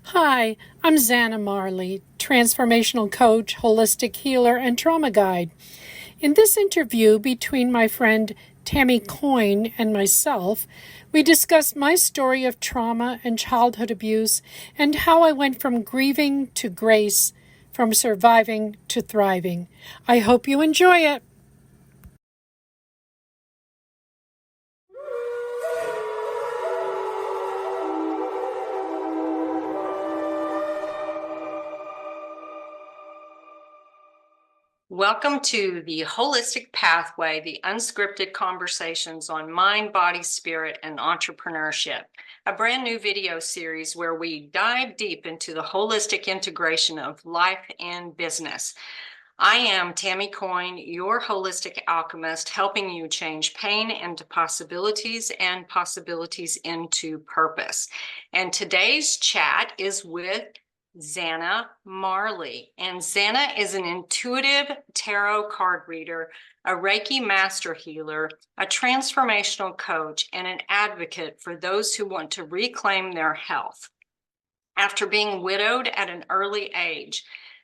Hi, I'm Zanna Majerle, transformational coach, holistic healer, and trauma guide. In this interview between my friend Tammy Coyne and myself, we discuss my story of trauma and childhood abuse and how I went from grieving to grace, from surviving to thriving. I hope you enjoy it. Welcome to the Holistic Pathway, the unscripted conversations on mind, body, spirit, and entrepreneurship, a brand new video series where we dive deep into the holistic integration of life and business. I am Tammy Coyne, your holistic alchemist, helping you change pain into possibilities and possibilities into purpose. And today's chat is with Zanna Majerle. And Zanna is an intuitive tarot card reader, a Reiki master healer, a transformational coach, and an advocate for those who want to reclaim their health. After being widowed at an early age,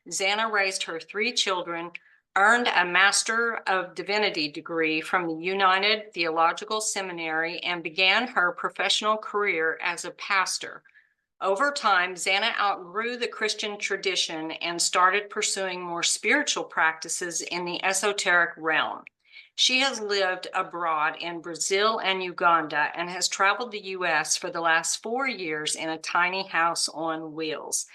Zanna raised her 3 children, earned a Master of Divinity degree from the United Theological Seminary, and began her professional career as a pastor. Over time, Zanna outgrew the Christian tradition and started pursuing more spiritual practices in the esoteric realm. She has lived abroad in Brazil and Uganda and has traveled the U.S. for the last 4 years in a tiny house on wheels.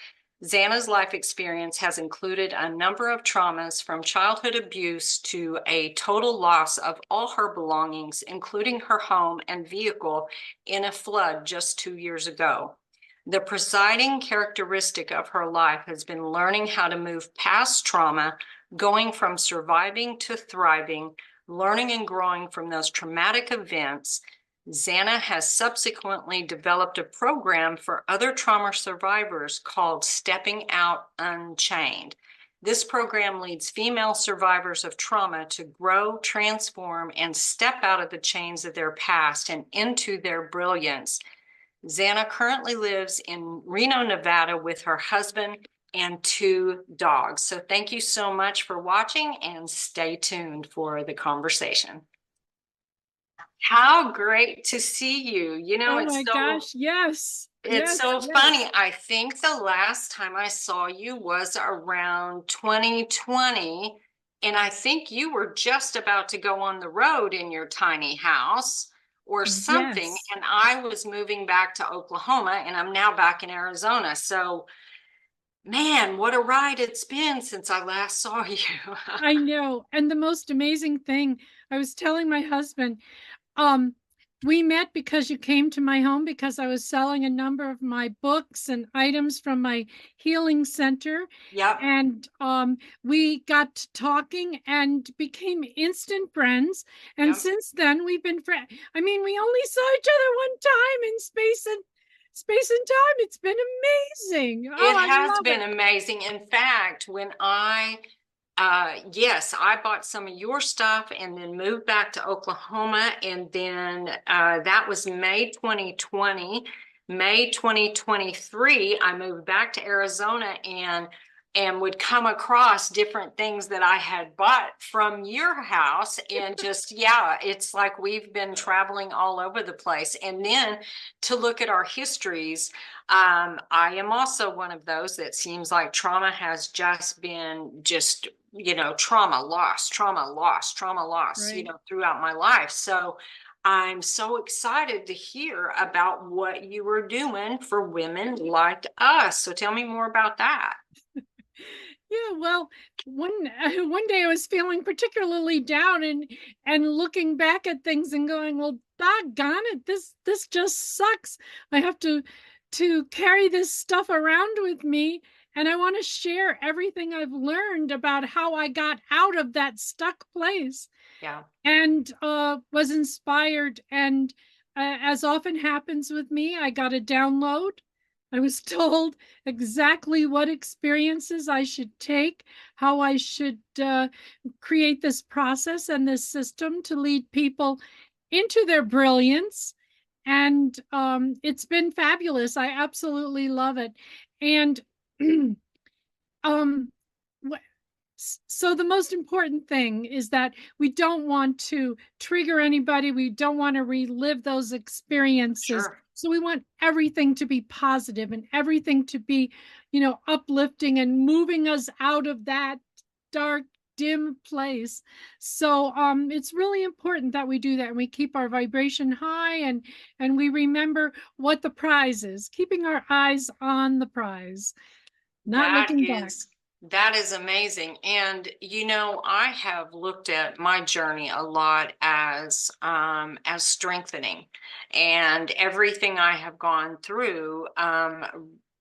Zanna's life experience has included a number of traumas, from childhood abuse to a total loss of all her belongings, including her home and vehicle, in a flood just 2 years ago. The presiding characteristic of her life has been learning how to move past trauma, going from surviving to thriving, learning and growing from those traumatic events. Zanna has subsequently developed a program for other trauma survivors called Stepping Out Unchained. This program leads female survivors of trauma to grow, transform, and step out of the chains of their past and into their brilliance. Zanna currently lives in Reno, Nevada with her husband and 2 dogs. So thank you so much for watching, and stay tuned for the conversation. How great to see you. Oh my gosh, yes. It's Yes, so yes. funny. I think the last time I saw you was around 2020, and I think you were just about to go on the road in your tiny house or something, Yes. and I was moving back to Oklahoma, and I'm now back in Arizona. So, man, what a ride it's been since I last saw you. I know. And the most amazing thing, I was telling my husband, um, we met because you came to my home because I was selling a number of my books and items from my healing center. Yep. And we got to talking and became instant friends. And Yep. since then, we've been friends. I mean, we only saw each other one time in space and time. It's been amazing. Oh, It I has love been it. amazing. In fact, yes, I bought some of your stuff and then moved back to Oklahoma. And then that was May 2020. May 2023, I moved back to Arizona and would come across different things that I had bought from your house. And just, yeah, it's like we've been traveling all over the place. And then to look at our histories, I am also one of those that seems like trauma has just been trauma loss, trauma loss, trauma loss, Right. throughout my life. So I'm so excited to hear about what you were doing for women like us. So tell me more about that. Yeah, well, one one day I was feeling particularly down and looking back at things and going, well, doggone it, this just sucks. I have to carry this stuff around with me, and I want to share everything I've learned about how I got out of that stuck place. Yeah. And was inspired. And as often happens with me, I got a download. I was told exactly what experiences I should take, how I should create this process and this system to lead people into their brilliance And it's been fabulous. I absolutely love it. And um, so the most important thing is that we don't want to trigger anybody. We don't want to relive those experiences. Sure. So we want everything to be positive and everything to be, uplifting and moving us out of that dark, dim place. So it's really important that we do that and we keep our vibration high, and we remember what the prize is, keeping our eyes on the prize, not That looking back. is that is amazing. And I have looked at my journey a lot as strengthening, and everything I have gone through,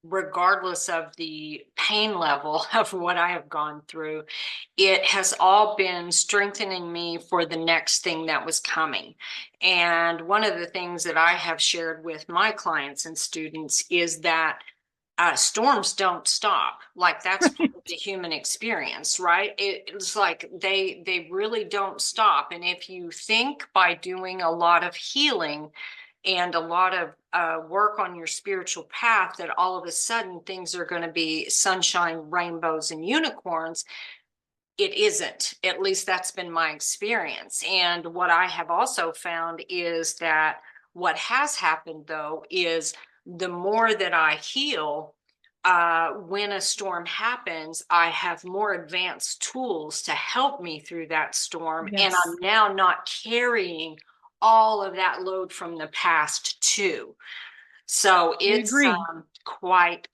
regardless of the pain level of what I have gone through, it has all been strengthening me for the next thing that was coming. And one of the things that I have shared with my clients and students is that storms don't stop. Like, that's part of the human experience, right? It's like they really don't stop. And if you think by doing a lot of healing and a lot of work on your spiritual path that all of a sudden things are going to be sunshine, rainbows, and unicorns, it isn't. At least that's been my experience. And what I have also found is that what has happened, though, is the more that I heal, when a storm happens, I have more advanced tools to help me through that storm. And Yes, I'm now not carrying all of that load from the past too. So I it's agree. quite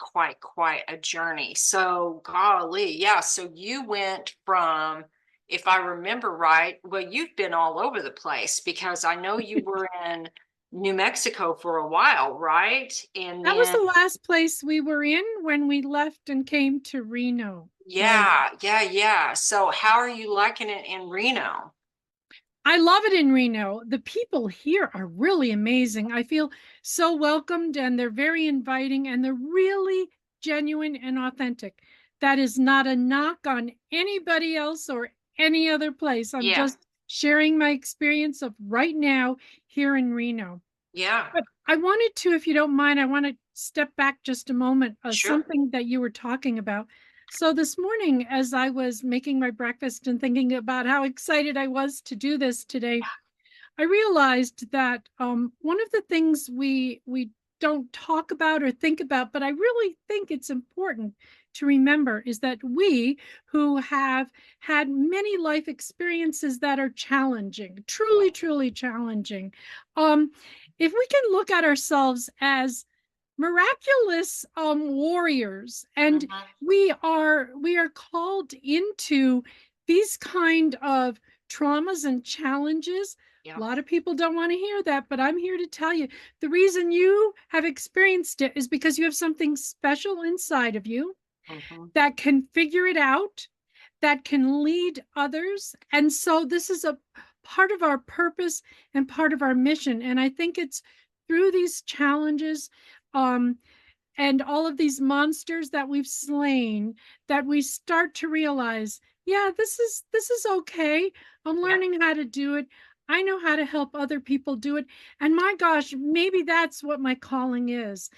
a journey. So golly, yeah. So you went from, if I remember right, well, you've been all over the place, because I know you were in New Mexico for a while, right? And That was then, the last place we were in when we left and came to Reno. Right. yeah. So how are you liking it in Reno? I love it in Reno. The people here are really amazing. I feel so welcomed, and they're very inviting, and they're really genuine and authentic. That is not a knock on anybody else or any other place. I'm Yeah, just sharing my experience of right now here in Reno. yeah, But I wanted to, if you don't mind, I want to step back just a moment, sure. something that you were talking about. So this morning, as I was making my breakfast and thinking about how excited I was to do this today, I realized that one of the things we don't talk about or think about, but I really think it's important to remember, is that we who have had many life experiences that are challenging, Yeah. truly challenging, um, if we can look at ourselves as miraculous warriors, and Mhm. we are called into these kind of traumas and challenges. A Yeah. lot of people don't want to hear that, but I'm here to tell you the reason you have experienced it is because you have something special inside of you Mhm. that can figure it out, that can lead others. And so this is a part of our purpose and part of our mission. And I think it's through these challenges, um, and all of these monsters that we've slain, that we start to realize, yeah, this is okay. I'm Yeah. learning how to do it. I know how to help other people do it. And my gosh, maybe that's what my calling is.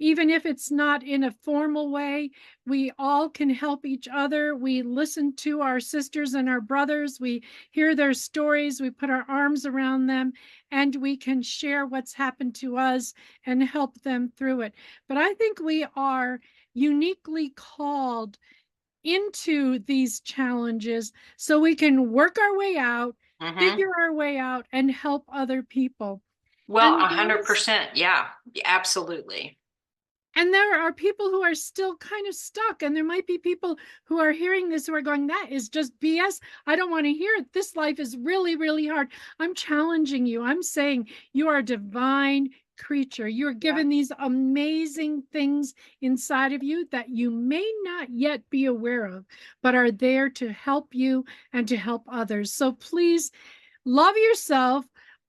Even if it's not in a formal way, we all can help each other. We listen to our sisters and our brothers. We hear their stories. We put our arms around them, and we can share what's happened to us and help them through it. But I think we are uniquely called into these challenges so we can work our way out, Mhm. figure our way out, and help other people. Well, And a hundred percent. Yeah, absolutely. there are people who are still kind of stuck, and there might be people who are hearing this who are going, that is just BS. I don't want to hear it. This life is really hard. I'm challenging you. I'm saying you are a divine creature. You're Yeah. given these amazing things inside of you that you may not yet be aware of, but are there to help you and to help others. So please love yourself.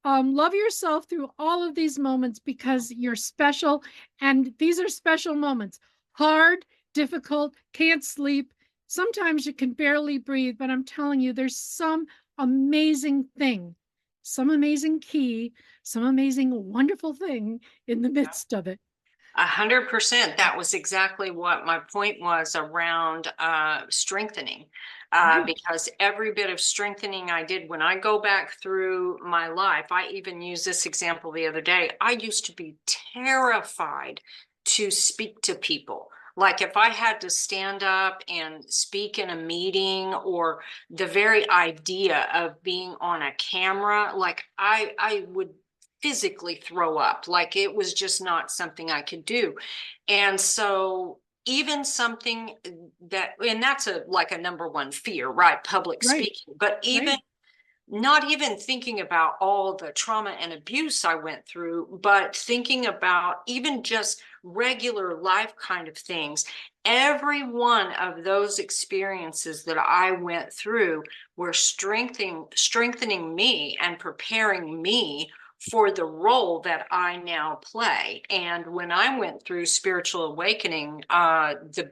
Love yourself through all of these moments, because you're special. And these are special moments. Hard, difficult, can't sleep. Sometimes you can barely breathe, but I'm telling you, there's some amazing thing, some amazing key, some amazing, wonderful thing in the midst of it. 100%. That was exactly what my point was around strengthening. Right. Because every bit of strengthening I did when I go back through my life, I even used this example the other day. I used to be terrified to speak to people. Like if I had to stand up and speak in a meeting, or the very idea of being on a camera, like I would physically throw up. Like it was just not something I could do. And so even something that, and that's a like a number one fear, right? Public Right. speaking. But even Right. not even thinking about all the trauma and abuse I went through, but thinking about even just regular life kind of things. Every one of those experiences that I went through were strengthening me and preparing me for the role that I now play. And when I went through spiritual awakening, the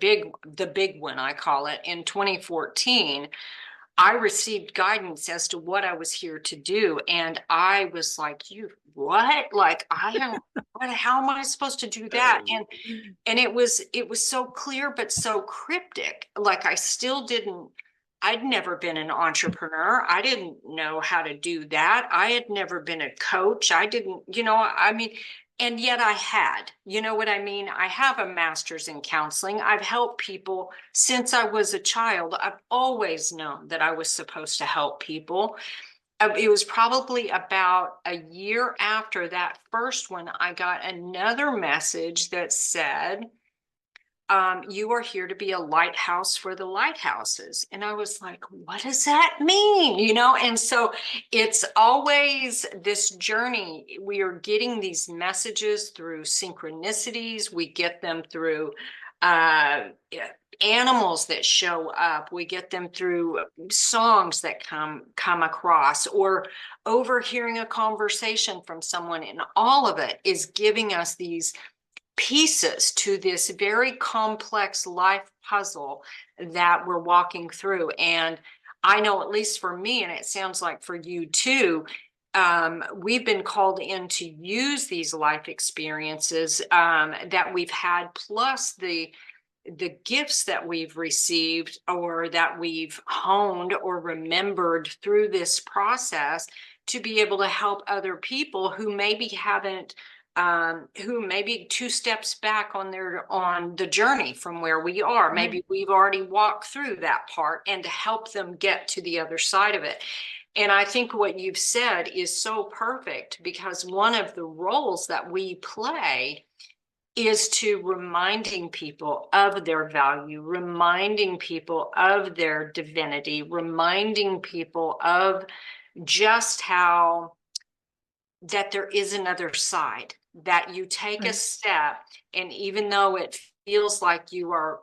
big one I call it, in 2014, I received guidance as to what I was here to do. And I was like, you what? Like I am what, how am I supposed to do that? And it was so clear but so cryptic. Like I still didn't, I'd never been an entrepreneur. I didn't know how to do that. I had never been a coach. I didn't, I mean, and yet I had, you know what I mean? I have a master's in counseling. I've helped people since I was a child. I've always known that I was supposed to help people. It was probably about a year after that first one, I got another message that said, you are here to be a lighthouse for the lighthouses. And I was like, what does that mean? And so it's always this journey. We are getting these messages through synchronicities. We get them through uh, animals that show up. We get them through songs that come across, or overhearing a conversation from someone. And all of it is giving us these pieces to this very complex life puzzle that we're walking through. And I know, at least for me, and it sounds like for you too, we've been called in to use these life experiences that we've had, plus the gifts that we've received or that we've honed or remembered through this process, to be able to help other people who maybe haven't, who may be two steps back on the journey from where we are. Right. Maybe we've already walked through that part, and to help them get to the other side of it. And I think what you've said is so perfect, because one of the roles that we play is to reminding people of their value, reminding people of their divinity, reminding people of just how that there is another side, that you take a Right. step, and even though it feels like you are,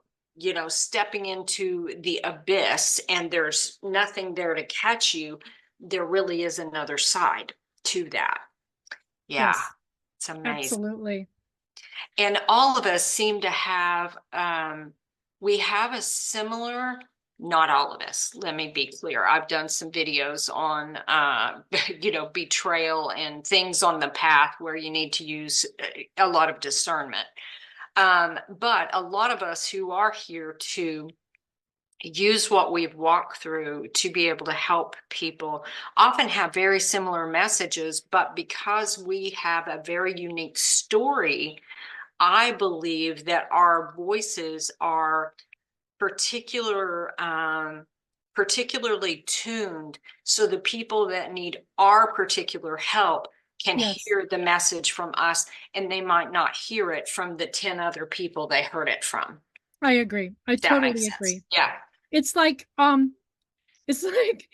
stepping into the abyss and there's nothing there to catch you, there really is another side to that. Yeah, Yes. it's amazing. Absolutely. And all of us seem to have, we have a similar, not all of us, let me be clear. I've done some videos on, betrayal and things on the path where you need to use a lot of discernment. But a lot of us who are here to use what we've walked through to be able to help people often have very similar messages, but because we have a very unique story, I believe that our voices are particularly tuned, so the people that need our particular help can Yes. hear the message from us, and they might not hear it from the 10 other people they heard it from. I agree. I If that makes totally sense. agree. Yeah. It's like it's like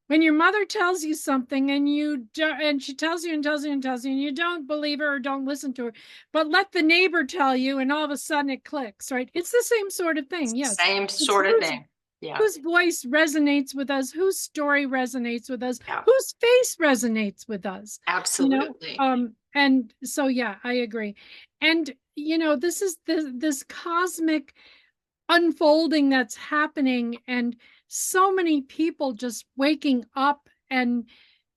when your mother tells you something and you do, and she tells you and tells you and tells you, and you don't believe her or don't listen to her, but let the neighbor tell you, and all of a sudden it clicks, right? It's the same sort of thing. Yes. Same It's sort of thing. Yeah. whose voice resonates with us, whose story resonates with us, Yeah. whose face resonates with us, Absolutely. and so yeah, I agree. And this is this cosmic unfolding that's happening, and so many people just waking up and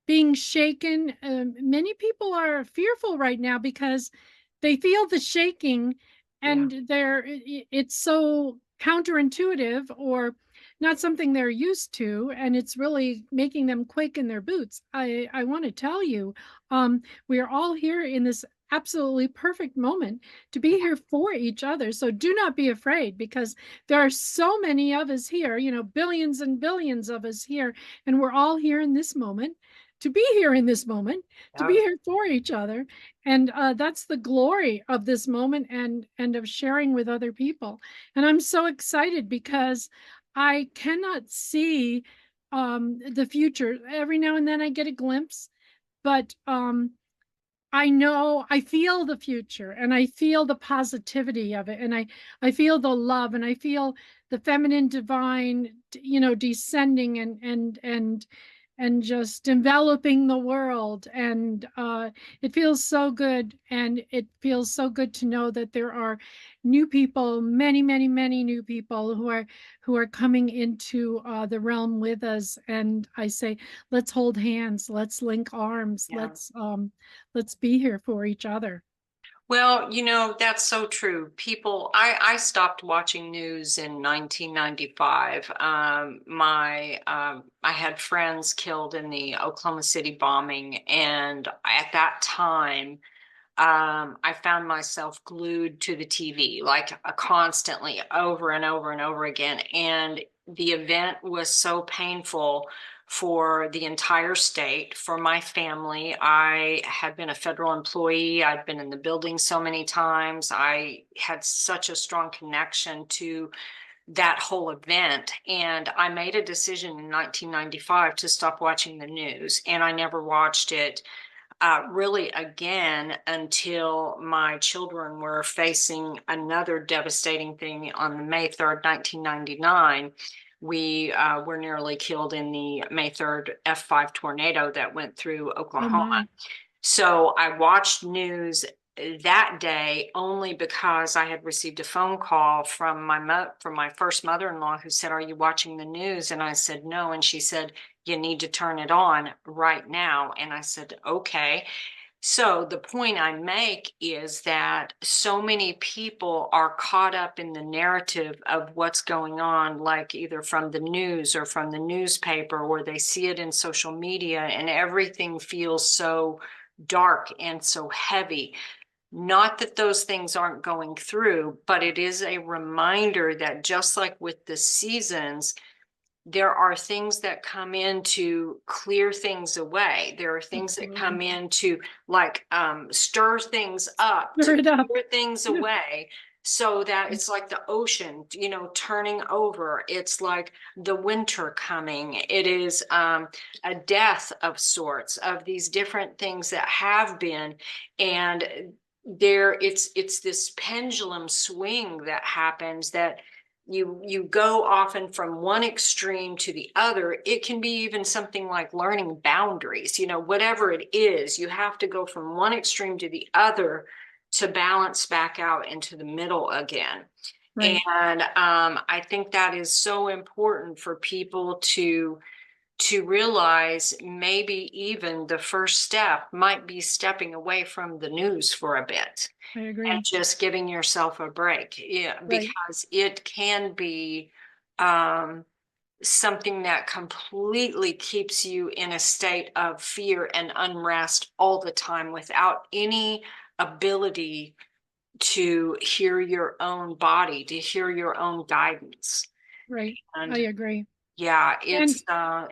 being shaken. Many people are fearful right now because they feel the shaking, Yeah. and it's so counterintuitive, or not something they're used to, and it's really making them quake in their boots. I want to tell you, we are all here in this absolutely perfect moment to be here for each other. So do not be afraid, because there are so many of us here, billions and billions of us here, and we're all here in this moment, to be here in this moment, to be Yeah. here for each other. And that's the glory of this moment, and of sharing with other people. And I'm so excited because I cannot see the future. Every now and then I get a glimpse, but I know, I feel the future, and I feel the positivity of it, and I feel the love, and I feel the feminine divine, descending, and just enveloping the world. And it feels so good, and it feels so good to know that there are new people, many, many, many new people who are coming into the realm with us. And I say, let's hold hands, let's link arms, Yeah. let's be here for each other. Well, that's so true. I stopped watching news in 1995. I had friends killed in the Oklahoma City bombing, and at that time, I found myself glued to the TV, like constantly over and over and over again. And the event was so painful for the entire state, for my family. I had been a federal employee. I'd been in the building so many times. I had such a strong connection to that whole event. And I made a decision in 1995 to stop watching the news. And I never watched it really again until my children were facing another devastating thing on May 3rd, 1999. We were nearly killed in the May 3rd F5 tornado that went through Oh Oklahoma. my. So I watched news that day only because I had received a phone call from my first mother-in-law, who said, "Are you watching the news?" And I said, "No." And she said, "You need to turn it on right now." And I said, "Okay." So the point I make is that so many people are caught up in the narrative of what's going on, like either from the news or from the newspaper, or they see it in social media, and everything feels so dark and so heavy. Not that those things aren't going through, but it is a reminder that just like with the seasons, there are things that come in to clear things away. There are things that come Absolutely. in to like stir things up, Stir to it up. clear things away, so that it's like the ocean, turning over. It's like the winter coming. It is a death of sorts, of these different things that have been. And it's this pendulum swing that happens, that you go often from one extreme to the other. It can be even something like learning boundaries, whatever it is, you have to go from one extreme to the other to balance back out into the middle again. Right. And I think that is so important for people to realize. Maybe even the first step might be stepping away from the news for a bit I and agree. just giving yourself a break. Yeah, Right. because it can be um, something that completely keeps you in a state of fear and unrest all the time, without any ability to hear your own body, to hear your own guidance. Right. I And agree. yeah, And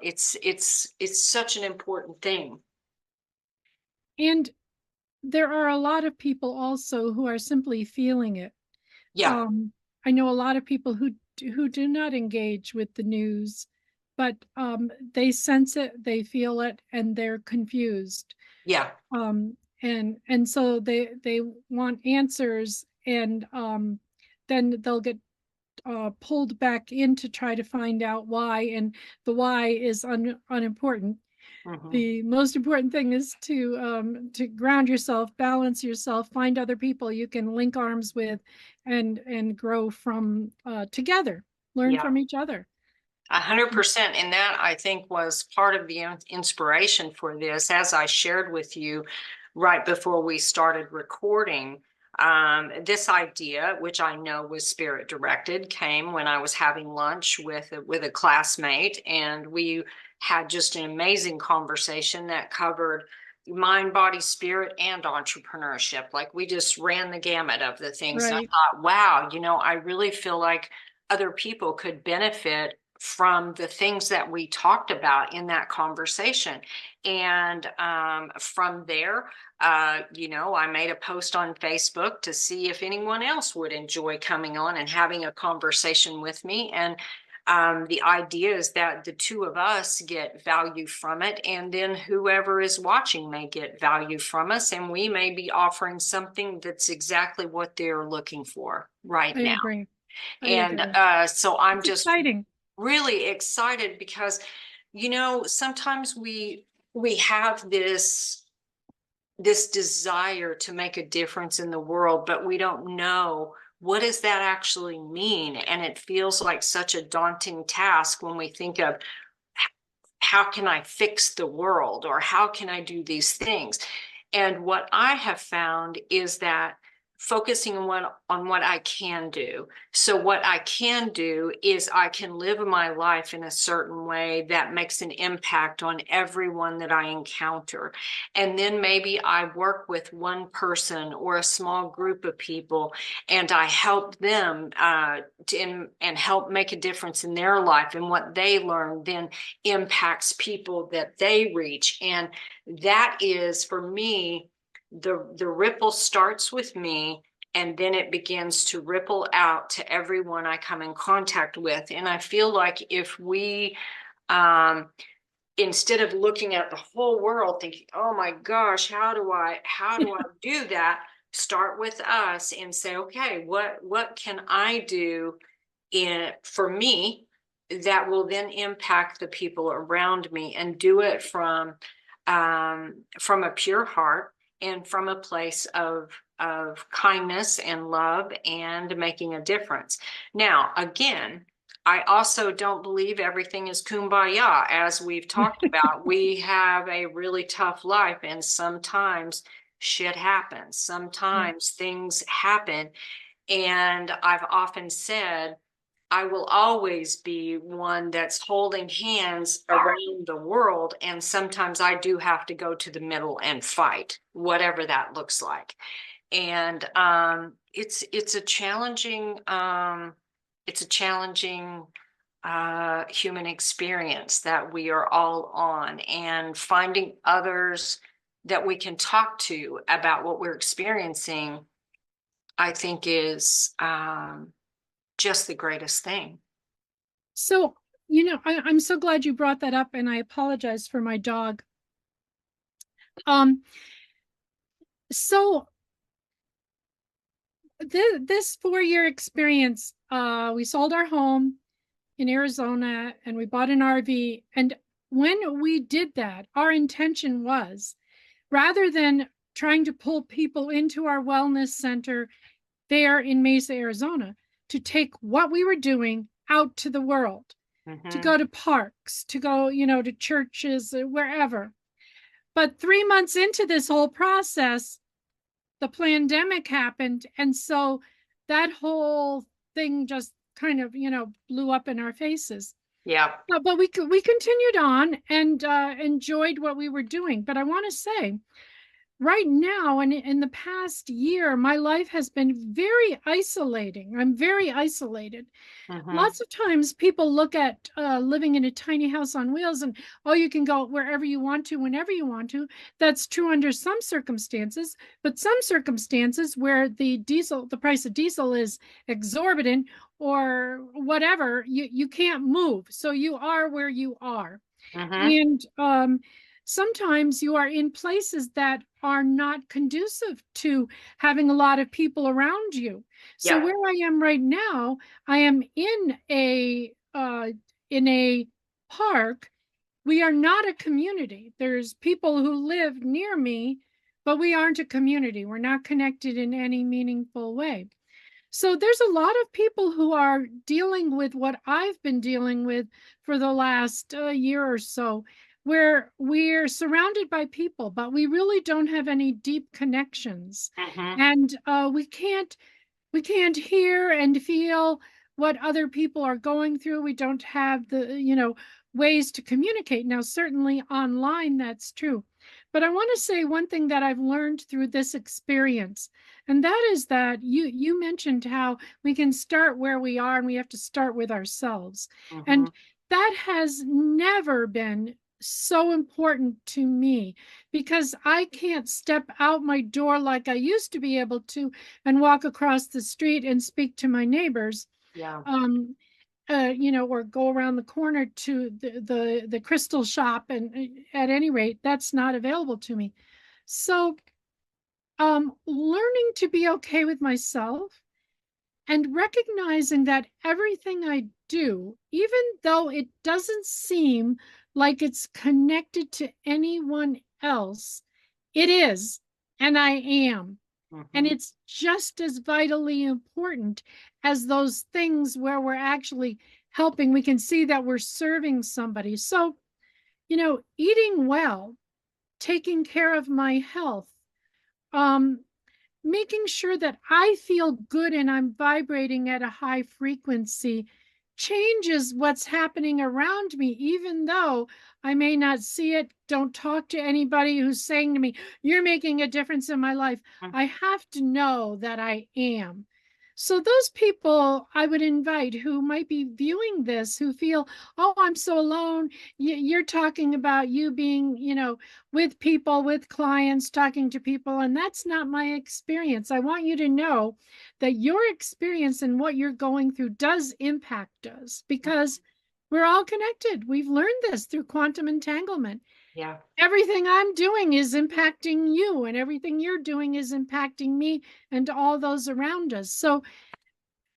it's such an important thing. and there are a lot of people also who are simply feeling it. Yeah, um I know a lot of people who do not engage with the news, but they sense it, they feel it, and they're confused. yeah, And so they want answers, and then they'll get pulled back in to try to find out why, and the why is unimportant. hmm, The most important thing is to ground yourself, balance yourself, find other people you can link arms with, and grow from together, learn yeah. from each other. 100%. And that, I think, was part of the inspiration for this, as I shared with you right before we started recording. This idea, which I know was spirit directed, came when I was having lunch with a classmate, and we had just an amazing conversation that covered mind, body, spirit, and entrepreneurship. Like, we just ran the gamut of the things. And I Right. thought, wow, I really feel like other people could benefit from the things that we talked about in that conversation. And from there, I made a post on Facebook to see if anyone else would enjoy coming on and having a conversation with me. And the idea is that the two of us get value from it, and then whoever is watching may get value from us, and we may be offering something that's exactly what they're looking for right I now. agree. I And agree. so I'm It's just exciting. really excited because, sometimes we have this desire to make a difference in the world, but we don't know what does that actually mean. And it feels like such a daunting task when we think of how can I fix the world, or how can I do these things? And what I have found is that focusing on what I can do. So what I can do is I can live my life in a certain way that makes an impact on everyone that I encounter. And then maybe I work with one person or a small group of people, and I help them and help make a difference in their life. And what they learn then impacts people that they reach. And that is, for me, the ripple starts with me, and then it begins to ripple out to everyone I come in contact with. And I feel like if we instead of looking at the whole world thinking, oh my gosh, how do I do that, start with us and say, okay, what can I do for me that will then impact the people around me, and do it from a pure heart, and from a place of kindness and love, and making a difference. Now, again, I also don't believe everything is kumbaya. As we've talked about, we have a really tough life, and sometimes shit happens. Yeah. Sometimes things happen. And I've often said, I will always be one that's holding hands around the world. And sometimes I do have to go to the middle and fight, whatever that looks like. And it's a challenging human experience that we are all on, and finding others that we can talk to about what we're experiencing, I think, is just the greatest thing. So, I'm so glad you brought that up, and I apologize for my dog. Um, so this 4-year experience, we sold our home in Arizona and we bought an RV. And when we did that, our intention was, rather than trying to pull people into our wellness center there in Mesa, Arizona, to take what we were doing out to the world, to go to parks, to go, to churches, wherever. But 3 months into this whole process, the pandemic happened. And so that whole thing just kind of, blew up in our faces. Yeah. But we continued on and enjoyed what we were doing. But I want to say, right now, and in the past year, my life has been very isolating. I'm very isolated. Lots of times people look at living in a tiny house on wheels and, oh, you can go wherever you want to, whenever you want to. That's true under some circumstances, but some circumstances where the price of diesel is exorbitant or whatever, you can't move. So you are where you are. And sometimes you are in places that are not conducive to having a lot of people around you. So Yeah. where I am right now, I am in a park. We are not a community. There's people who live near me, but we aren't a community. We're not connected in any meaningful way. So there's a lot of people who are dealing with what I've been dealing with for the last year or so, where we're surrounded by people, but we really don't have any deep connections. Mm-hmm. And we can't hear and feel what other people are going through. We don't have the, ways to communicate. Now, certainly online, that's true. But I want to say one thing that I've learned through this experience, and that is that you mentioned how we can start where we are and we have to start with ourselves. Mm-hmm. And that has never been so important to me because I can't step out my door like I used to be able to and walk across the street and speak to my neighbors, Yeah. um, or go around the corner to the crystal shop. And at any rate, that's not available to me. So, learning to be okay with myself and recognizing that everything I do, even though it doesn't seem like it's connected to anyone else, it is, and I am. And Mm-hmm. it's just as vitally important as those things where we're actually helping. We can see that we're serving somebody. So, eating well, taking care of my health, um, making sure that I feel good and I'm vibrating at a high frequency changes what's happening around me, even though I may not see it. Don't talk to anybody who's saying to me, "You're making a difference in my life." I have to know that I am. So, those people I would invite who might be viewing this, who feel, "Oh, I'm so alone." You're talking about you being, with people, with clients, talking to people, and that's not my experience. I want you to know that your experience and what you're going through does impact us because we're all connected. We've learned this through quantum entanglement. Yeah. Everything I'm doing is impacting you, and everything you're doing is impacting me and all those around us. So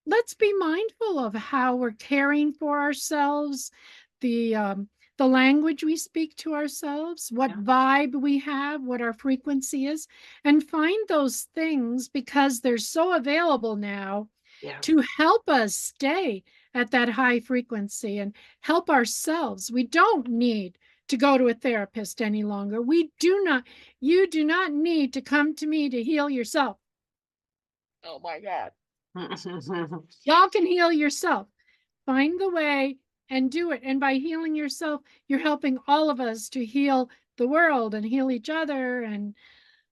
let's be mindful of how we're caring for ourselves, the um, the language we speak to ourselves, what Yeah. vibe we have, what our frequency is, and find those things because they're so available now Yeah. to help us stay at that high frequency and help ourselves. We don't need to go to a therapist any longer. You do not need to come to me to heal yourself. Oh my God. Y'all can heal yourself. Find the way and do it. And by healing yourself, you're helping all of us to heal the world and heal each other. And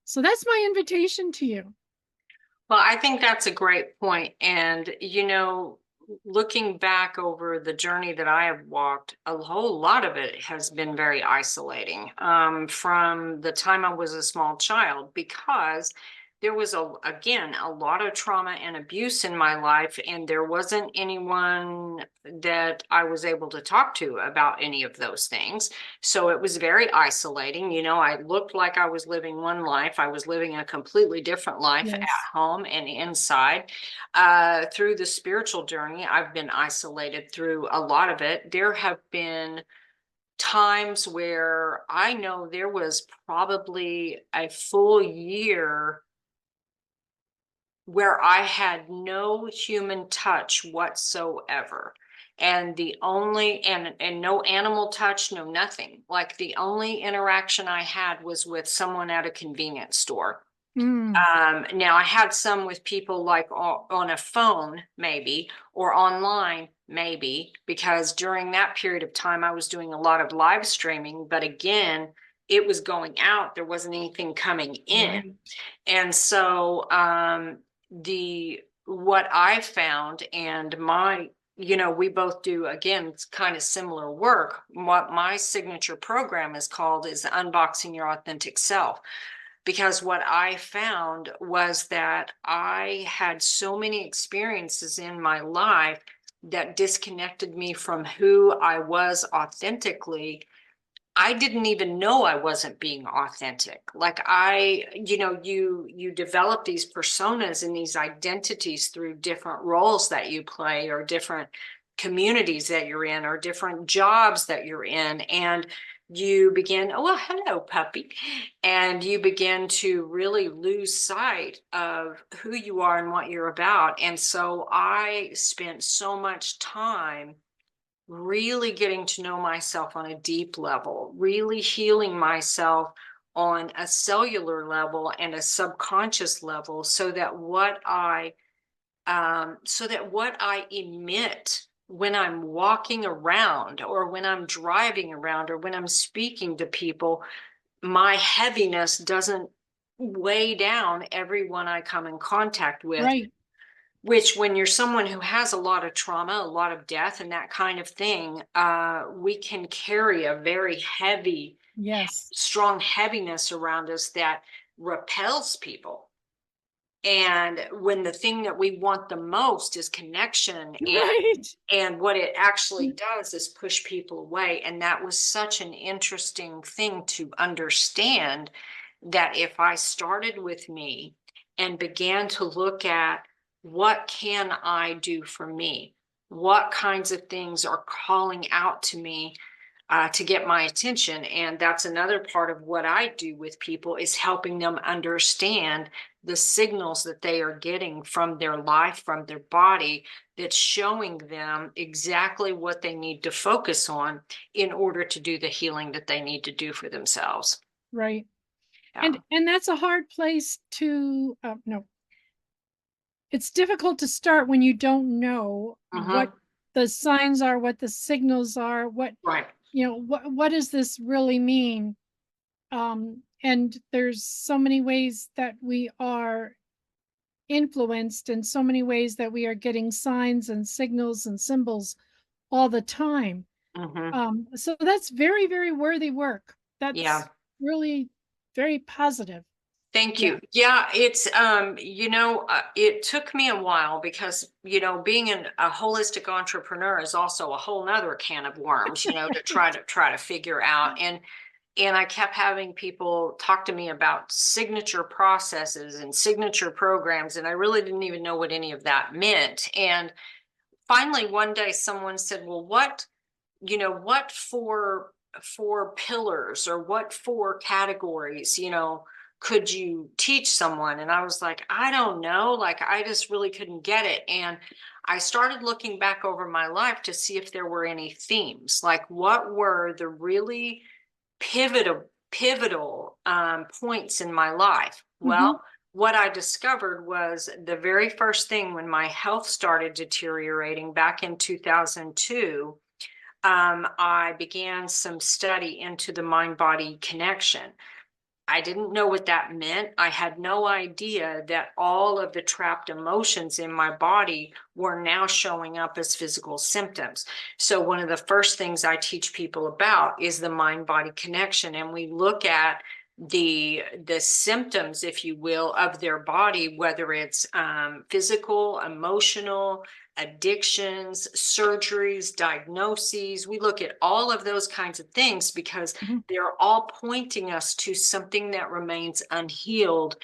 so that's my invitation to you. Well, I think that's a great point. And, looking back over the journey that I have walked, a whole lot of it has been very isolating, from the time I was a small child, because there was, again, a lot of trauma and abuse in my life, and there wasn't anyone that I was able to talk to about any of those things. So it was very isolating. I looked like I was living one life. I was living a completely different life at Yes. home and inside. Through the spiritual journey, I've been isolated through a lot of it. There have been times where I know there was probably a full year where I had no human touch whatsoever. And the only and no animal touch, no nothing. Like the only interaction I had was with someone at a convenience store. Mm, Now I had some with people like on a phone, maybe, or online, maybe, because during that period of time I was doing a lot of live streaming. But again, it was going out, there wasn't anything coming in. right. And so the what I found, and we both do, again, it's kind of similar work. What my signature program is called is Unboxing Your Authentic Self. Because what I found was that I had so many experiences in my life that disconnected me from who I was authentically. I didn't even know I wasn't being authentic. Like you develop these personas and these identities through different roles that you play, or different communities that you're in, or different jobs that you're in. And you begin, oh, well, hello, puppy. And you begin to really lose sight of who you are and what you're about. And so I spent so much time really getting to know myself on a deep level, really healing myself on a cellular level and a subconscious level, so that what I emit when I'm walking around or when I'm driving around or when I'm speaking to people, my heaviness doesn't weigh down everyone I come in contact with. Right. Which, when you're someone who has a lot of trauma, a lot of death, and that kind of thing, we can carry a very heavy, Yes. strong heaviness around us that repels people. And when the thing that we want the most is connection, Right. and what it actually does is push people away. And that was such an interesting thing to understand, that if I started with me and began to look at what can I do for me, what kinds of things are calling out to me to get my attention. And that's another part of what I do with people, is helping them understand the signals that they are getting from their life, from their body, that's showing them exactly what they need to focus on in order to do the healing that they need to do for themselves. Right. Yeah. And that's a hard place to no, it's difficult to start when you don't know what Mm-hmm. the signs are, what the signals are, Right. what does this really mean? And there's so many ways that we are influenced, and so many ways that we are getting signs and signals and symbols all the time. Mm-hmm. So that's very, very worthy work. That's Yeah. really very positive. Thank Yeah. you. Yeah, it's it took me a while, because being a holistic entrepreneur is also a whole nother can of worms, to try to figure out. And I kept having people talk to me about signature processes and signature programs, and I really didn't even know what any of that meant. And finally one day someone said, well, what four pillars, or what four categories, could you teach someone? And I was like, I don't know, like I just really couldn't get it. And I started looking back over my life to see if there were any themes, like what were the really pivotal points in my life. Hmm. Well, what I discovered was the very first thing, when my health started deteriorating back in 2002, I began some study into the mind body connection. I didn't know what that meant. I had no idea that all of the trapped emotions in my body were now showing up as physical symptoms. So one of the first things I teach people about is the mind body connection. And we look at the symptoms, if you will, of their body, whether it's physical, emotional, addictions, surgeries, diagnoses. We look at all of those kinds of things, because Hmm. they're all pointing us to something that remains unhealed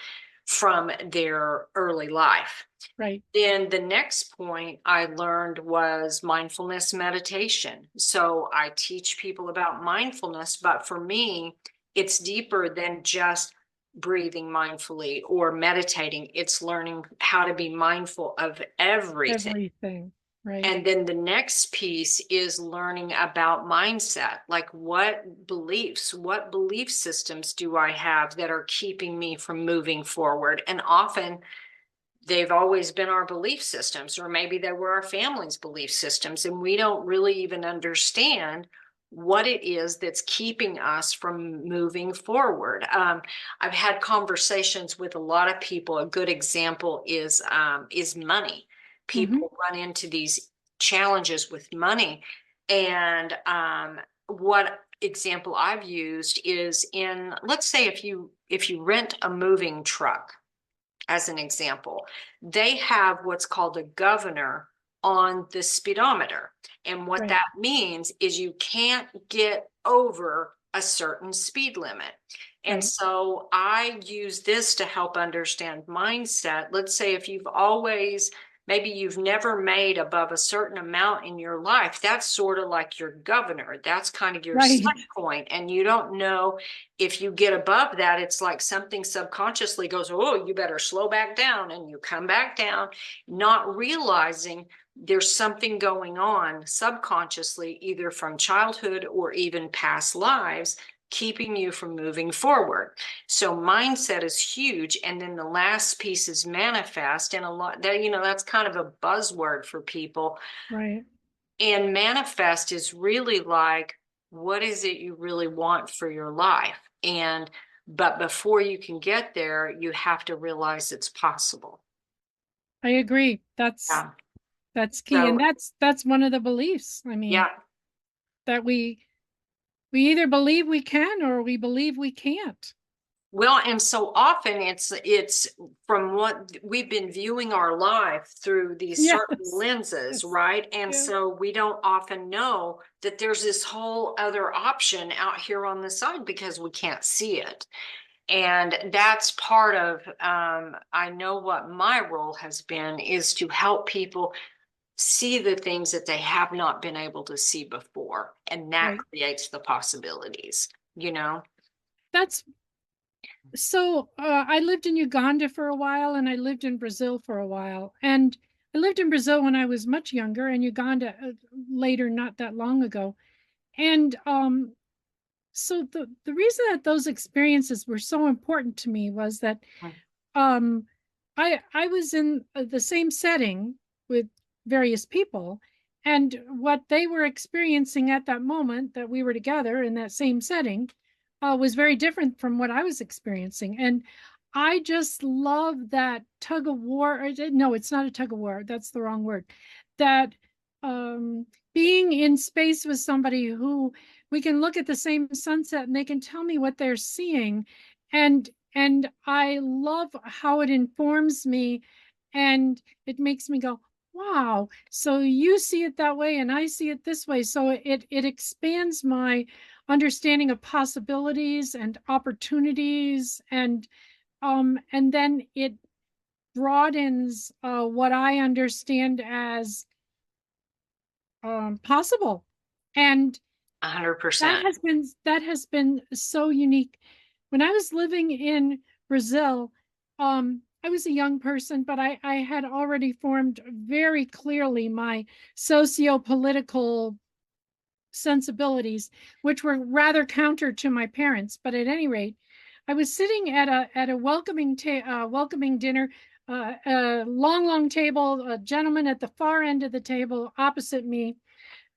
from their early life. Right. Then the next point I learned was mindfulness meditation. So I teach people about mindfulness, but for me, it's deeper than just breathing mindfully or meditating. It's learning how to be mindful of everything. Everything. Right. And then the next piece is learning about mindset, like what belief systems do I have that are keeping me from moving forward? And often they've always been our belief systems, or maybe they were our family's belief systems, and we don't really even understand what it is that's keeping us from moving forward. I've had conversations with a lot of people. A good example is money. Hmm. People run into these challenges with money, and what example I've used is, in, let's say, if you rent a moving truck, as an example, they have what's called a governor on the speedometer. And what Right. that means is you can't get over a certain speed limit. And Right. so I use this to help understand mindset. Let's say if you've always maybe you've never made above a certain amount in your life. That's sort of like your governor. That's kind of your set Right. point. And you don't know if you get above that, it's like something subconsciously goes, oh, you better slow back down, and you come back down, not realizing there's something going on subconsciously, either from childhood or even past lives, keeping you from moving forward. So mindset is huge. And then the last piece is manifest. And a lot that, that's kind of a buzzword for people. Right. And manifest is really like, what is it you really want for your life? But before you can get there, you have to realize it's possible. I agree. Yeah. That's key. And So, that's one of the beliefs. I mean, yeah. that we either believe we can or we believe we can't. Well, and so often it's from what we've been viewing our life through these certain Yes. lenses, Yes. right? And Yeah. so we don't often know that there's this whole other option out here on the side because we can't see it. And that's part of, I know what my role has been is to help people see the things that they have not been able to see before. And that Right. creates the possibilities, you know? That's so I lived in Uganda for a while and I lived in Brazil for a while. And I lived in Brazil when I was much younger and Uganda later, not that long ago. And so the reason that those experiences were so important to me was that um, I was in the same setting with various people, and what they were experiencing at that moment that we were together in that same setting was very different from what I was experiencing. And I just love that tug of war. No, it's not a tug of war. That's the wrong word. That um, being in space with somebody who we can look at the same sunset and they can tell me what they're seeing, and I love how it informs me and it makes me go, wow, so you see it that way and I see it this way. So it expands my understanding of possibilities and opportunities, and then it broadens what I understand as possible. And 100%. that has been so unique. When I was living in Brazil, I was a young person, but I had already formed very clearly my socio-political sensibilities, which were rather counter to my parents. But at any rate, I was sitting at a welcoming dinner, a long table, a gentleman at the far end of the table opposite me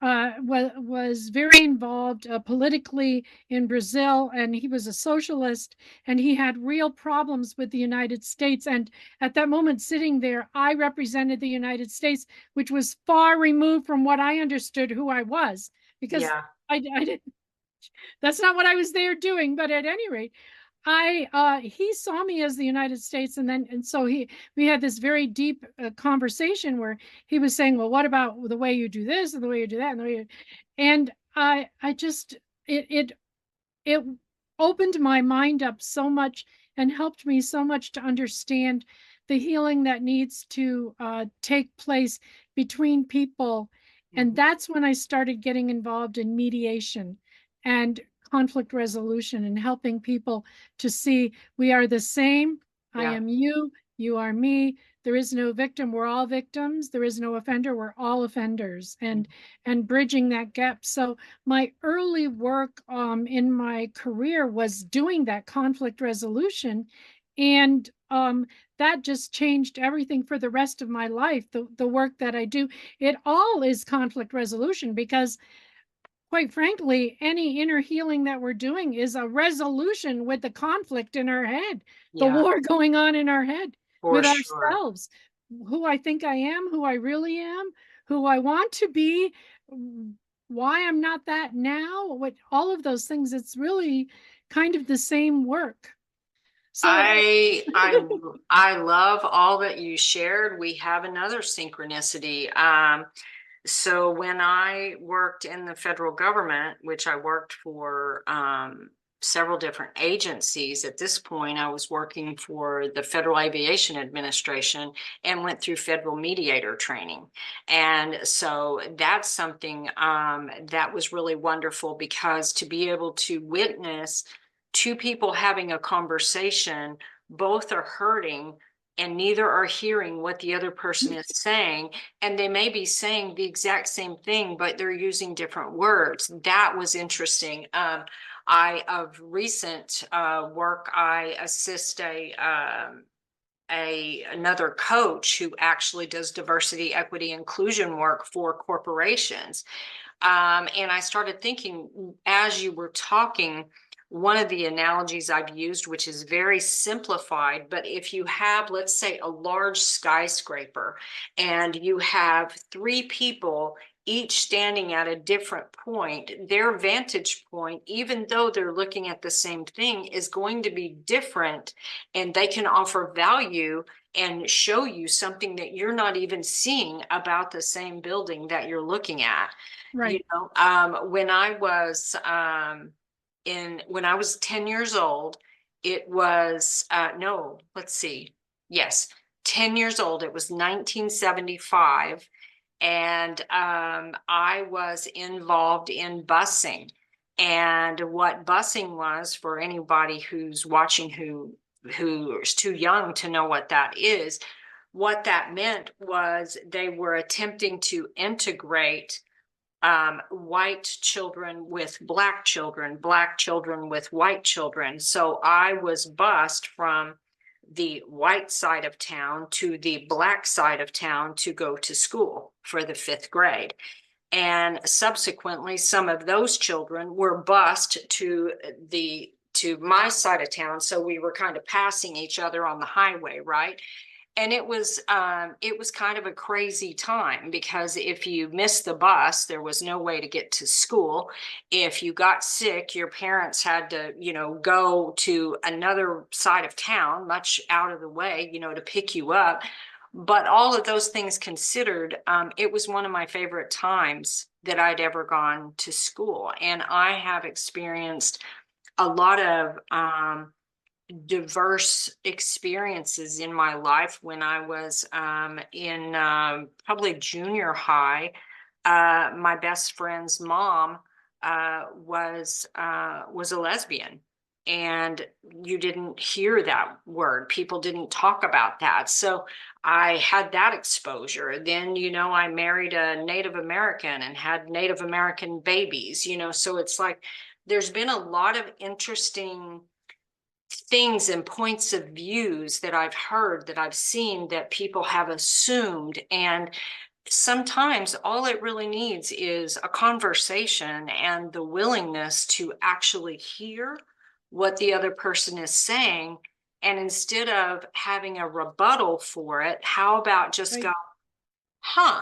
was very involved politically in Brazil, and he was a socialist, and he had real problems with the United States. And at that moment, sitting there, I represented the United States, which was far removed from what I understood who I was, because Yeah. I didn't. That's not what I was there doing. But at any rate, he saw me as the United States, and so we had this very deep conversation where he was saying, well, what about the way you do this and the way you do that and the way you, and I just it opened my mind up so much and helped me so much to understand the healing that needs to take place between people. And Mhm. that's when I started getting involved in mediation and conflict resolution and helping people to see we are the same. I Yeah. am you, you are me. There is no victim, we're all victims. There is no offender, we're all offenders. And bridging that gap. So my early work in my career was doing that conflict resolution. And that just changed everything for the rest of my life. The work that I do, it all is conflict resolution because, quite frankly, any inner healing that we're doing is a resolution with the conflict in our head, the Yeah, war going on in our head for with sure. ourselves, who I think I am, who I really am, who I want to be, why I'm not that now, what all of those things. It's really kind of the same work. So, I I I love all that you shared. We have another synchronicity. So when I worked in the federal government, which I worked for several different agencies. At this point, I was working for the Federal Aviation Administration and went through federal mediator training. And so that's something that was really wonderful, because to be able to witness two people having a conversation, both are hurting and neither are hearing what the other person is saying. And they may be saying the exact same thing, but they're using different words. That was interesting. Of recent work, I assist another coach who actually does diversity, equity, inclusion work for corporations. And I started thinking as you were talking, one of the analogies I've used, which is very simplified, but if you have, let's say, a large skyscraper and you have three people each standing at a different point, their vantage point, even though they're looking at the same thing, is going to be different, and they can offer value and show you something that you're not even seeing about the same building that you're looking at. You Right. know, when I was 10 years old, it was no, let's see. Yes, 10 years old. It was 1975. And I was involved in busing. And what busing was, for anybody who's watching who's too young to know what that is, what that meant was they were attempting to integrate white children with black children with white children. So I was bused from the white side of town to the black side of town to go to school for the 5th grade. And subsequently, some of those children were bused to my side of town. So we were kind of passing each other on the highway, right? And it was kind of a crazy time, because if you missed the bus, there was no way to get to school. If you got sick, your parents had to, go to another side of town, much out of the way, to pick you up. But all of those things considered, it was one of my favorite times that I'd ever gone to school. And I have experienced a lot of diverse experiences in my life. When I was in probably junior high, my best friend's mom was a lesbian, and you didn't hear that word. People didn't talk about that. So I had that exposure. Then, I married a Native American and had Native American babies, so it's like there's been a lot of interesting things and points of views that I've heard, that I've seen, that people have assumed. And sometimes all it really needs is a conversation and the willingness to actually hear what the other person is saying. And instead of having a rebuttal for it, how about just Right. go,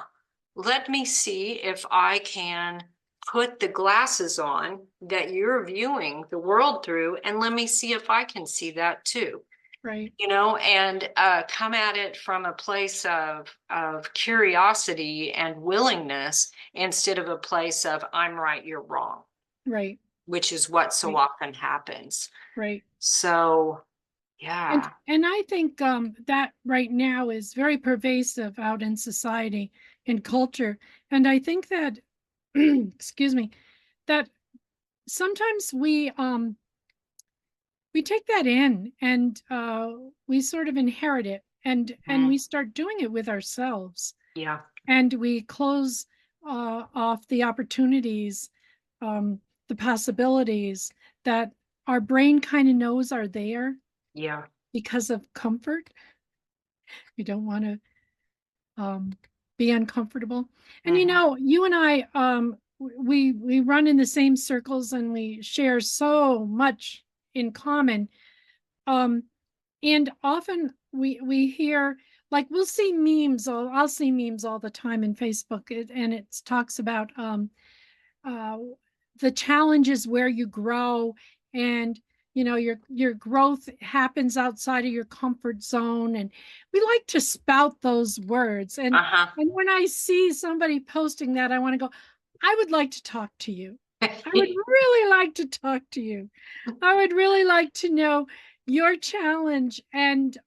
let me see if I can put the glasses on that you're viewing the world through, and let me see if I can see that too. Right. And come at it from a place of curiosity and willingness, instead of a place of I'm right, you're wrong, Right. which is what so Right. often happens. Right. So, And yeah. and I think that right now is very pervasive out in society and culture. And I think that excuse me, that sometimes we take that in, and we sort of inherit it, and we start doing it with ourselves, Yeah. and we close off the opportunities, um, the possibilities that our brain kind of knows are there Yeah. because of comfort. We don't want to be uncomfortable. And Mm-hmm. you and I, we run in the same circles, and we share so much in common. Um, and often we hear, like, we'll see memes. I'll see memes all the time in Facebook, and it talks about uh, the challenges where you grow, and your growth happens outside of your comfort zone, and we like to spout those words, and Uh-huh. when I see somebody posting that, I want to go, I would like to talk to you. I would really like to talk to you. I would really like to know your challenge, and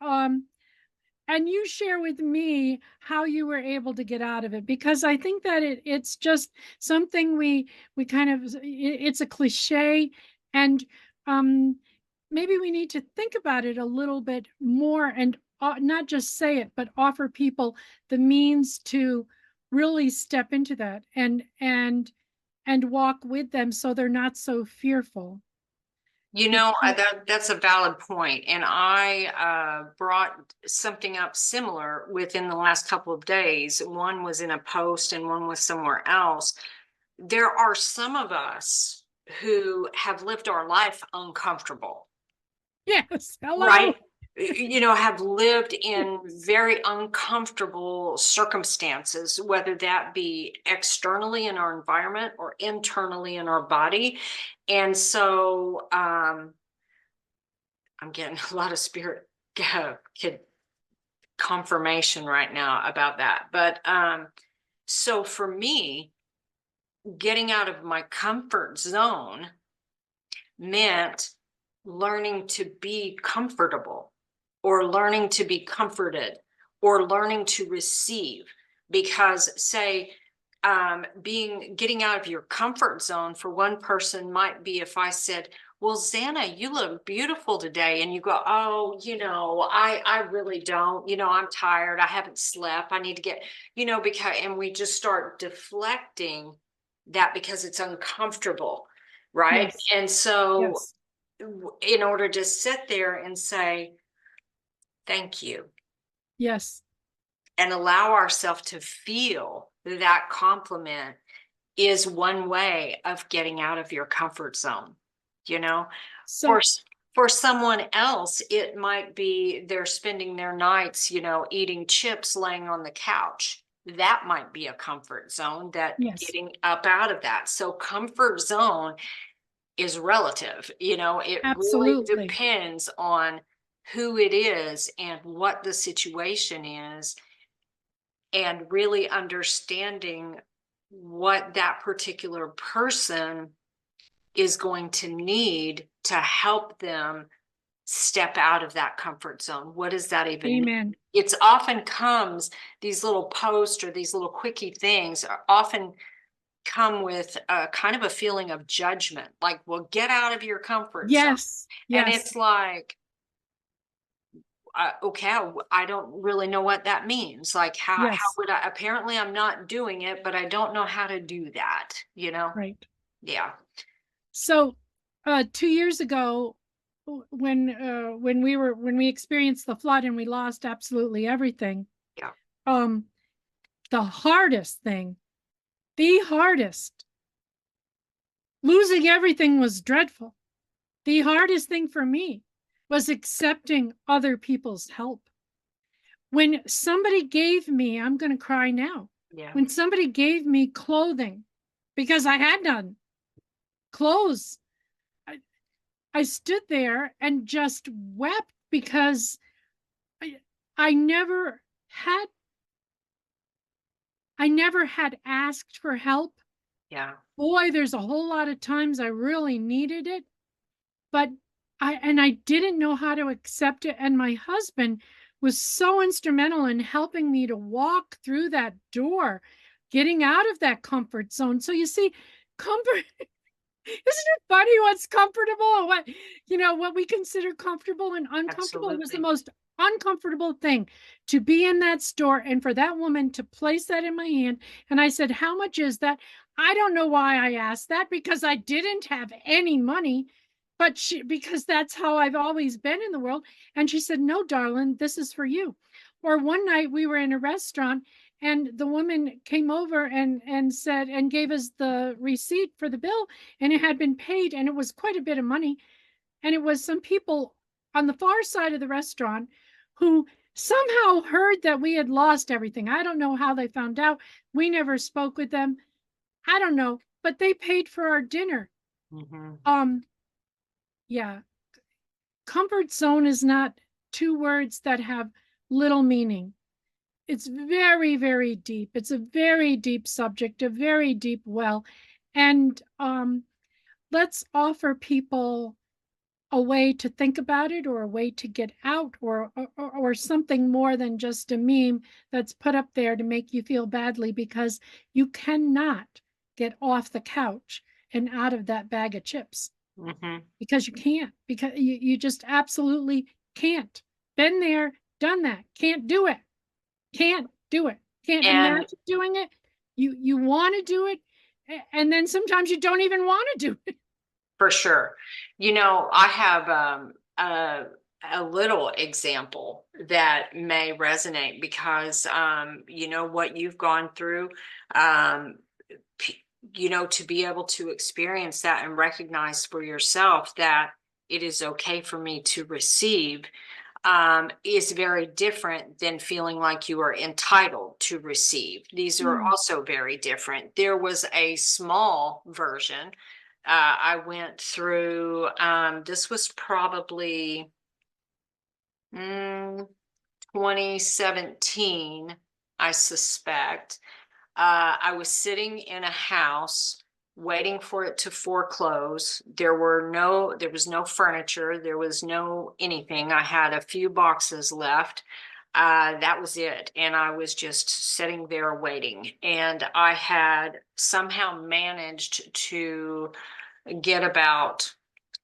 you share with me how you were able to get out of it, because I think that it's just something we kind of, it's a cliche, and um maybe we need to think about it a little bit more, and not just say it, but offer people the means to really step into that, and walk with them so they're not so fearful. Because That's a valid point. And I brought something up similar within the last couple of days. One was in a post and one was somewhere else. There are some of us who have lived our life uncomfortable, yes, hello. right? Have lived in very uncomfortable circumstances, whether that be externally in our environment or internally in our body. And so I'm getting a lot of spirit kid confirmation right now about that. But so for me, getting out of my comfort zone meant learning to be comfortable, or learning to be comforted, or learning to receive. Because, say, getting out of your comfort zone for one person might be if I said, well, Zanna, you look beautiful today. And you go, oh, I really don't, I'm tired. I haven't slept. I need to get, and we just start deflecting that because it's uncomfortable. Right. Yes, And so yes, in order to sit there and say, thank you, yes. and allow ourselves to feel that compliment is one way of getting out of your comfort zone. You know, for So for someone else, it might be they're spending their nights, eating chips, laying on the couch. That might be a comfort zone, that yes, getting up out of that. So comfort zone is relative. It really absolutely. depends on who it is and what the situation is, and really understanding what that particular person is going to need to help them step out of that comfort zone. What does that even mean? Amen. It's often comes, these little posts or these little quickie things are often come with a kind of a feeling of judgment, like, well, get out of your comfort zone. Yes, And yes, it's like, okay, I don't really know what that means. Like, how yes, would I? Apparently, I'm not doing it, but I don't know how to do that. right. Yeah, So 2 years ago, when we experienced the flood and we lost absolutely everything, yeah, um the hardest thing, the hardest, losing everything was dreadful. The hardest thing for me was accepting other people's help. When somebody gave me, I'm going to cry now, yeah. when somebody gave me clothing, because I had none, clothes, I, I stood there and just wept, because I, I never had, I never had asked for help. Yeah. Boy, there's a whole lot of times I really needed it, but I didn't know how to accept it. And my husband was so instrumental in helping me to walk through that door, getting out of that comfort zone. So you see, comfort, isn't it funny what's comfortable and what we consider comfortable and uncomfortable? It was the Absolutely. most uncomfortable thing to be in that store and for that woman to place that in my hand. And I said, how much is that? I don't know why I asked that, because I didn't have any money, but because that's how I've always been in the world. And she said, no, darling, this is for you. Or one night we were in a restaurant and the woman came over and said, and gave us the receipt for the bill, and it had been paid, and it was quite a bit of money. And it was some people on the far side of the restaurant who somehow heard that we had lost everything. I don't know how they found out. We never spoke with them. I don't know, but they paid for our dinner. Hmm. Um, yeah, comfort zone is not two words that have little meaning. It's very, very deep. It's a very deep subject, a very deep well. And let's offer people a way to think about it, or a way to get out, or something more than just a meme that's put up there to make you feel badly, because you cannot get off the couch and out of that bag of chips, because you can't, because you just absolutely can't. Been there, done that, can't do it, can't do it, can't And imagine doing it. You want to do it, and then sometimes you don't even want to do it. for sure. I have a little example that may resonate because, what you've gone through, um, to be able to experience that and recognize for yourself that it is okay for me to receive, is very different than feeling like you are entitled to receive. These are also very different. There was a small version. I went through, this was probably 2017, I suspect. I was sitting in a house waiting for it to foreclose. There was no furniture. There was no anything. I had a few boxes left. That was it. And I was just sitting there waiting. And I had somehow managed to get about,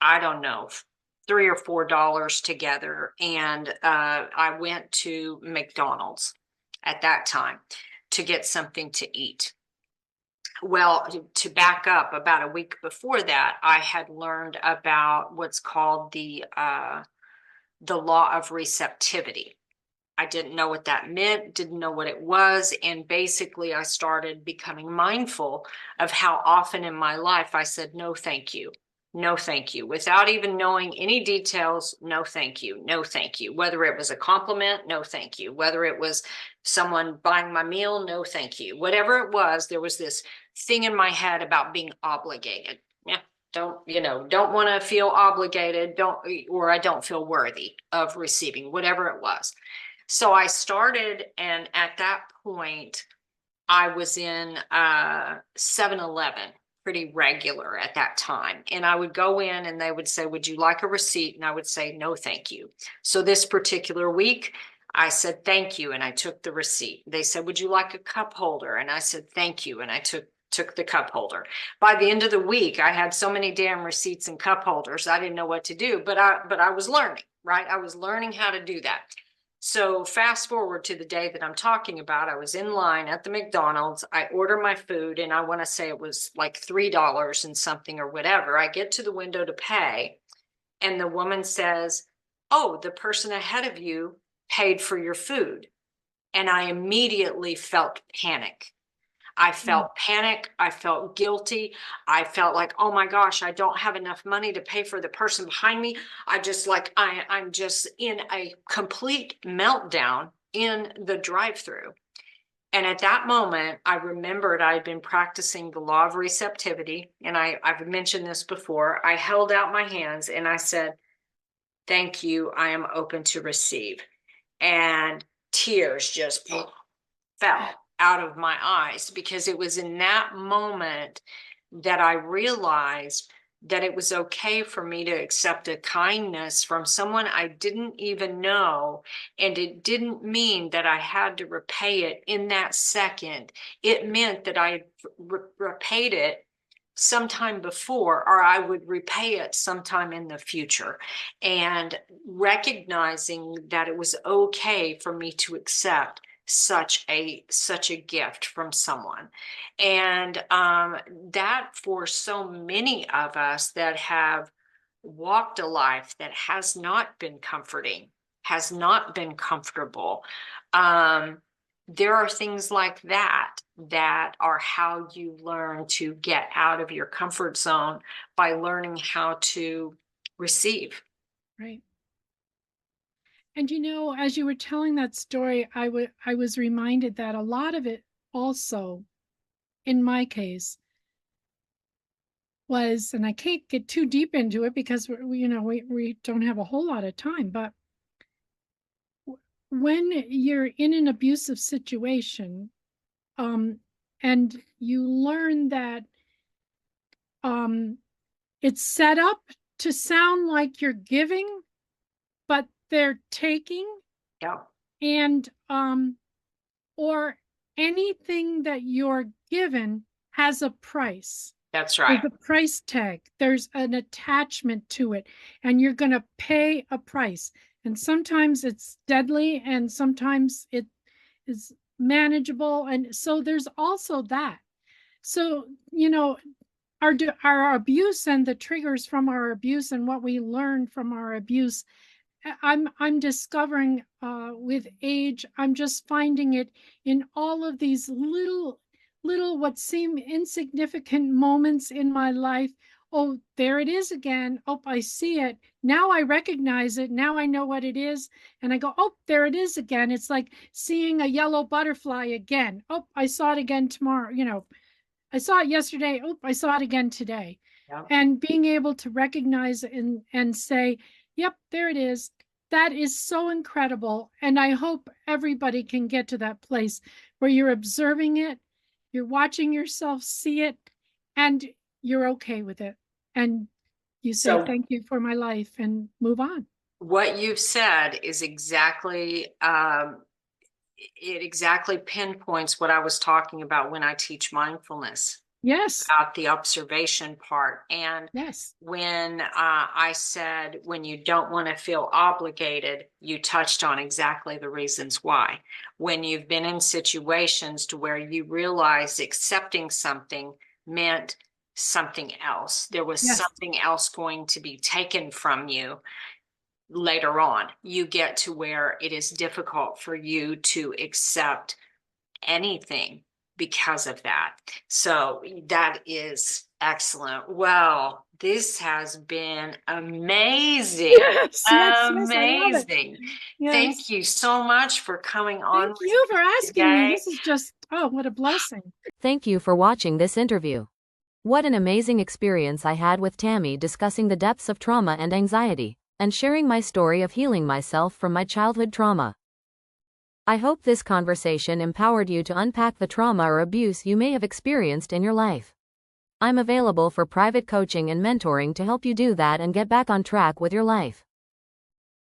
I don't know, $3 or $4 together. And I went to McDonald's at that time to get something to eat. Well, to back up, about a week before that, I had learned about what's called the law of receptivity. I didn't know what that meant, didn't know what it was. And basically, I started becoming mindful of how often in my life I said, no, thank you. No, thank you. Without even knowing any details, no, thank you. No, thank you. Whether it was a compliment, no, thank you. Whether it was someone buying my meal, no, thank you. Whatever it was, there was this thing in my head about being obligated. Yeah, don't want to feel obligated, or I don't feel worthy of receiving, whatever it was. So I started, and at that point, I was in 7-Eleven pretty regular at that time. And I would go in and they would say, would you like a receipt? And I would say, no, thank you. So this particular week, I said, thank you. And I took the receipt. They said, would you like a cup holder? And I said, thank you. And I took the cup holder. By the end of the week, I had so many damn receipts and cup holders, I didn't know what to do, but I was learning, right? I was learning how to do that. So fast forward to the day that I'm talking about, I was in line at the McDonald's. I order my food, and I want to say it was like $3 and something or whatever. I get to the window to pay, and the woman says, oh, the person ahead of you paid for your food. And I immediately felt panic. I felt panic. I felt guilty. I felt like, oh my gosh, I don't have enough money to pay for the person behind me. I'm just in a complete meltdown in the drive-through. And at that moment, I remembered I had been practicing the law of receptivity. And I've mentioned this before. I held out my hands and I said, thank you. I am open to receive. And tears just fell out of my eyes, because it was in that moment that I realized that it was okay for me to accept a kindness from someone I didn't even know. And it didn't mean that I had to repay it in that second. It meant that I repaid it sometime before, or I would repay it sometime in the future. And recognizing that it was okay for me to accept such a gift from someone. And that, for so many of us that have walked a life that has not been comforting, has not been comfortable, there are things like that that are how you learn to get out of your comfort zone, by learning how to receive. Right. And as you were telling that story, I was reminded that a lot of it also, in my case, was, and I can't get too deep into it because we don't have a whole lot of time, but when you're in an abusive situation, and you learn that it's set up to sound like you're giving, but they're taking. Yeah. And or anything that you're given has a price. That's right. There's a price tag. There's an attachment to it, and you're going to pay a price. And sometimes it's deadly, and sometimes it is manageable. And so there's also that. So, our abuse and the triggers from our abuse and what we learn from our abuse, I'm discovering with age, I'm just finding it in all of these little what seem insignificant moments in my life. Oh, there it is again. Oh, I see it. Now I recognize it. Now I know what it is. And I go, oh, there it is again. It's like seeing a yellow butterfly again. Oh, I saw it again tomorrow. I saw it yesterday. Oh, I saw it again today. Yeah. And being able to recognize and say, yep, there it is. That is so incredible. And I hope everybody can get to that place where you're observing it, you're watching yourself see it, and you're okay with it. And you say, thank you for my life, and move on. What you've said is exactly, it exactly pinpoints what I was talking about when I teach mindfulness. Yes. About the observation part. And yes, when I said, when you don't want to feel obligated, you touched on exactly the reasons why. When you've been in situations to where you realize accepting something meant something else, there was something else going to be taken from you later on, you get to where it is difficult for you to accept anything because of that. So that is excellent. Well, this has been amazing. Yes, Amazing. Yes. Thank you so much for coming on. Thank you for asking me. This is just, oh, what a blessing. Thank you for watching this interview. What an amazing experience I had with Tammy discussing the depths of trauma and anxiety, and sharing my story of healing myself from my childhood trauma. I hope this conversation empowered you to unpack the trauma or abuse you may have experienced in your life. I'm available for private coaching and mentoring to help you do that and get back on track with your life.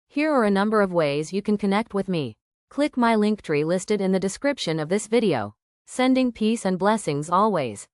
Here are a number of ways you can connect with me. Click my Linktree listed in the description of this video. Sending peace and blessings always.